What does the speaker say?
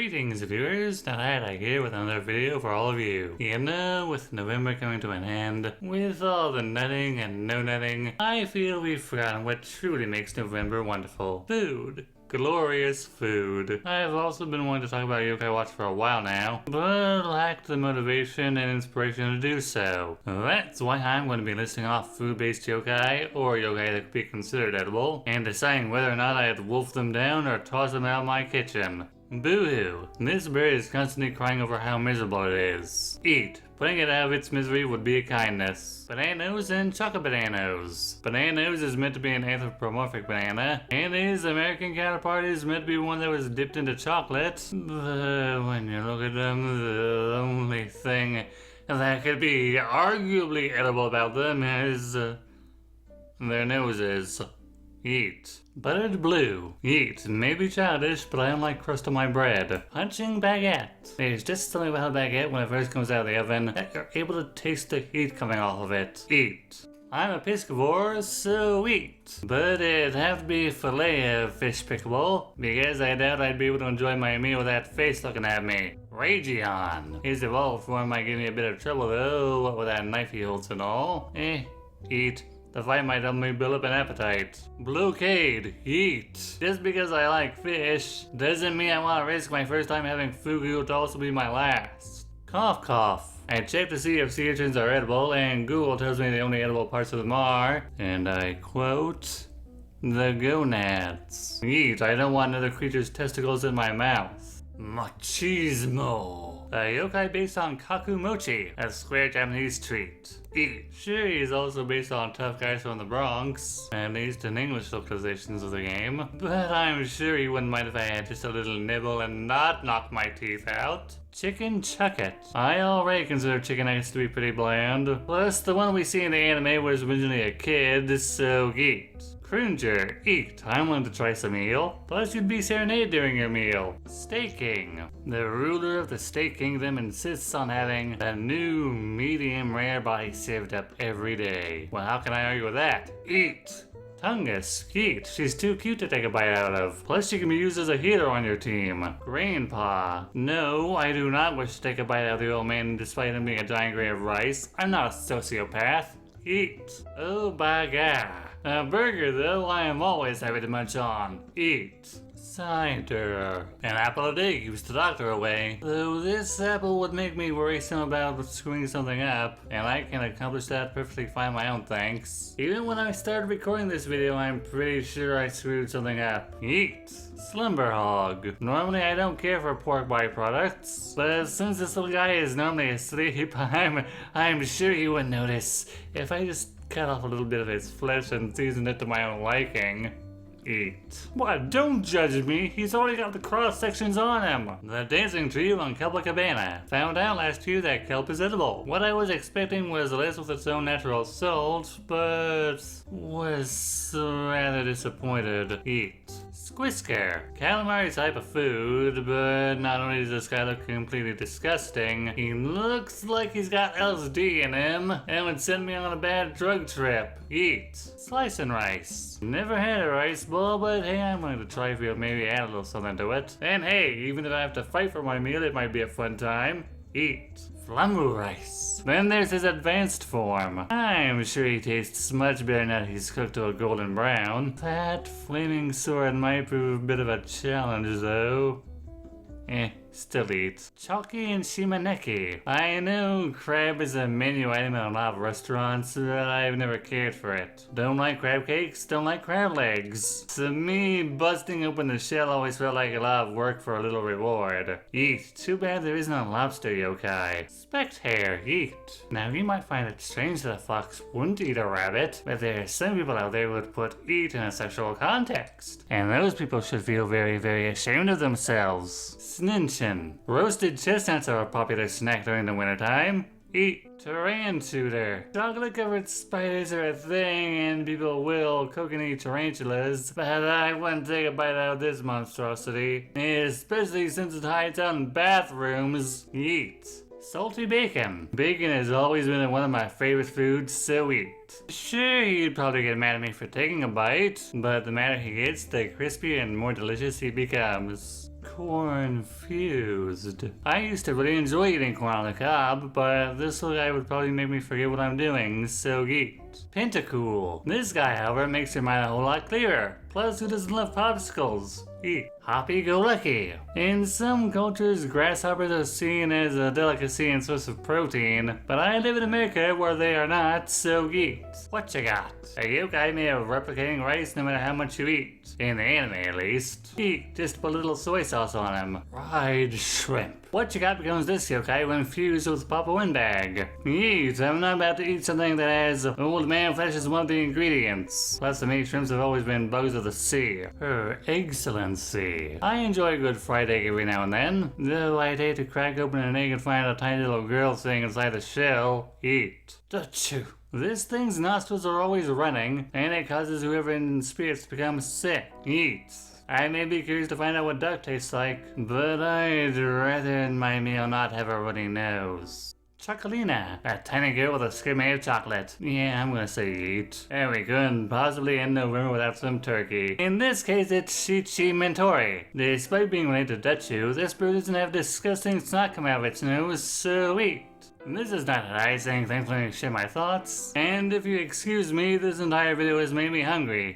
Greetings viewers, Nada here with another video for all of you. You know, with November coming to an end, with all the nutting and no nutting, I feel we've forgotten what truly makes November wonderful. Food. Glorious food. I have also been wanting to talk about Yokai Watch for a while now, but lacked the motivation and inspiration to do so. That's why I'm going to be listing off food-based yokai, or yokai that could be considered edible, and deciding whether or not I had wolfed them down or tossed them out of my kitchen. Boo-hoo. This bird is constantly crying over how miserable it is. Eat. Putting it out of its misery would be a kindness. Bananos and choco-bananos. Bananos is meant to be an anthropomorphic banana, and his American counterpart is meant to be one that was dipped into chocolate. But when you look at them, the only thing that could be arguably edible about them is their noses. Yeet. Buttered blue. Yeet. Maybe childish, but I don't like crust on my bread. Punching baguette. There's just something about a baguette when it first comes out of the oven that you're able to taste the heat coming off of it. Eat. I'm a piscivore, so eat. But it'd have to be filet of fish pickable, because I doubt I'd be able to enjoy my meal with that face looking at me. Rageon. His evolved form might give me a bit of trouble though, what with that knife he holds and all. Eat. The fight might help me build up an appetite. Blockade. Eat. Just because I like fish doesn't mean I want to risk my first time having fugu to also be my last. Cough cough. I checked to see if sea urchins are edible, and Google tells me the only edible parts of them are, and I quote, the gonads. Eat. I don't want another creature's testicles in my mouth. Machismo. A yokai based on Kaku Mochi, a square Japanese treat. Eat. Sure, he's also based on tough guys from the Bronx, at least in English localizations of the game, but I'm sure he wouldn't mind if I had just a little nibble and not knock my teeth out. Chicken Chucket. I already consider chicken nuggets to be pretty bland, plus the one we see in the anime was originally a kid, so eat. Cringer. Eat. I'm willing to try some eel. Plus you'd be serenaded during your meal. Staking. The ruler of the steak kingdom insists on having a new medium rare body served up every day. Well, how can I argue with that? Eat. Tungus. Eat. She's too cute to take a bite out of. Plus she can be used as a healer on your team. Grainpaw. No, I do not wish to take a bite out of the old man despite him being a giant grain of rice. I'm not a sociopath. Eat. Oh by God. A burger though, I am always happy to munch on. Eat. Cider. An apple a day keeps the doctor away. Though this apple would make me worry some about screwing something up, and I can accomplish that perfectly fine my own thanks. Even when I started recording this video, I'm pretty sure I screwed something up. Eat. Slumber hog. Normally I don't care for pork byproducts, but since this little guy is normally asleep, I'm sure he wouldn't notice if I just cut off a little bit of his flesh and season it to my own liking. Eat. What? Don't judge me. He's already got the cross sections on him. The dancing tree on Copacabana. Found out last year that kelp is edible. What I was expecting was less with its own natural salt, but was rather disappointed. Eat. Squisker. Calamari type of food, but not only does this guy look completely disgusting, he looks like he's got LSD in him and would send me on a bad drug trip. Eat. Slice and rice. Never had a rice bowl, but hey, I'm going to try if we'll maybe add a little something to it. And hey, even if I have to fight for my meal, it might be a fun time. Eat. Flammu rice. Then there's his advanced form. I'm sure he tastes much better now that he's cooked to a golden brown. That flaming sword might prove a bit of a challenge though. Still eat. Chalky and Shimaneki. I know crab is a menu item in a lot of restaurants, but I've never cared for it. Don't like crab cakes, don't like crab legs. To me, busting open the shell always felt like a lot of work for a little reward. Eat. Too bad there isn't a lobster yokai. Specked hair. Eat. Now you might find it strange that a fox wouldn't eat a rabbit, but there are some people out there who would put eat in a sexual context. And those people should feel very, very ashamed of themselves. Sninchin. Roasted chestnuts are a popular snack during the wintertime. Eat. Tarantula. Chocolate-covered spiders are a thing, and people will cook and eat tarantulas, but I wouldn't take a bite out of this monstrosity, especially since it hides out in bathrooms. Eat. Salty bacon. Bacon has always been one of my favorite foods, so eat. Sure, he'd probably get mad at me for taking a bite, but the madder he gets, the crispier and more delicious he becomes. Confused. I used to really enjoy eating corn on the cob, but this little guy would probably make me forget what I'm doing, so Yeet. Pentacool. This guy, however, makes your mind a whole lot clearer. Plus, who doesn't love popsicles? Yeet. Happy-go-lucky. In some cultures, grasshoppers are seen as a delicacy and source of protein, but I live in America where they are not, so Yeet. What you got? A yokai made of replicating rice no matter how much you eat. In the anime, at least. Yeet. Just put a little soy sauce on him. Fried shrimp. What you got becomes this yokai when fused with Papa Windbag. Yeet, I'm not about to eat something that has old man flesh as one of the ingredients. Plus, the many shrimps have always been bugs of the sea. Her Excellency. I enjoy a good fried egg every now and then, though I'd hate to crack open an egg and find a tiny little girl sitting inside the shell. Yeet. Achoo. This thing's nostrils are always running, and it causes whoever in spirits to become sick. Yeet. I may be curious to find out what duck tastes like, but I'd rather in my meal not have a runny nose. Chocolina, a tiny girl with a skin made of chocolate. Yeah, I'm gonna say Yeet. And we couldn't possibly end November without some turkey. In this case, it's Shichi Mentori. Despite being related to Dutchu, this bird doesn't have disgusting snot come out of its nose, so Yeet. This is not I saying thanks for letting me share my thoughts. And if you excuse me, this entire video has made me hungry.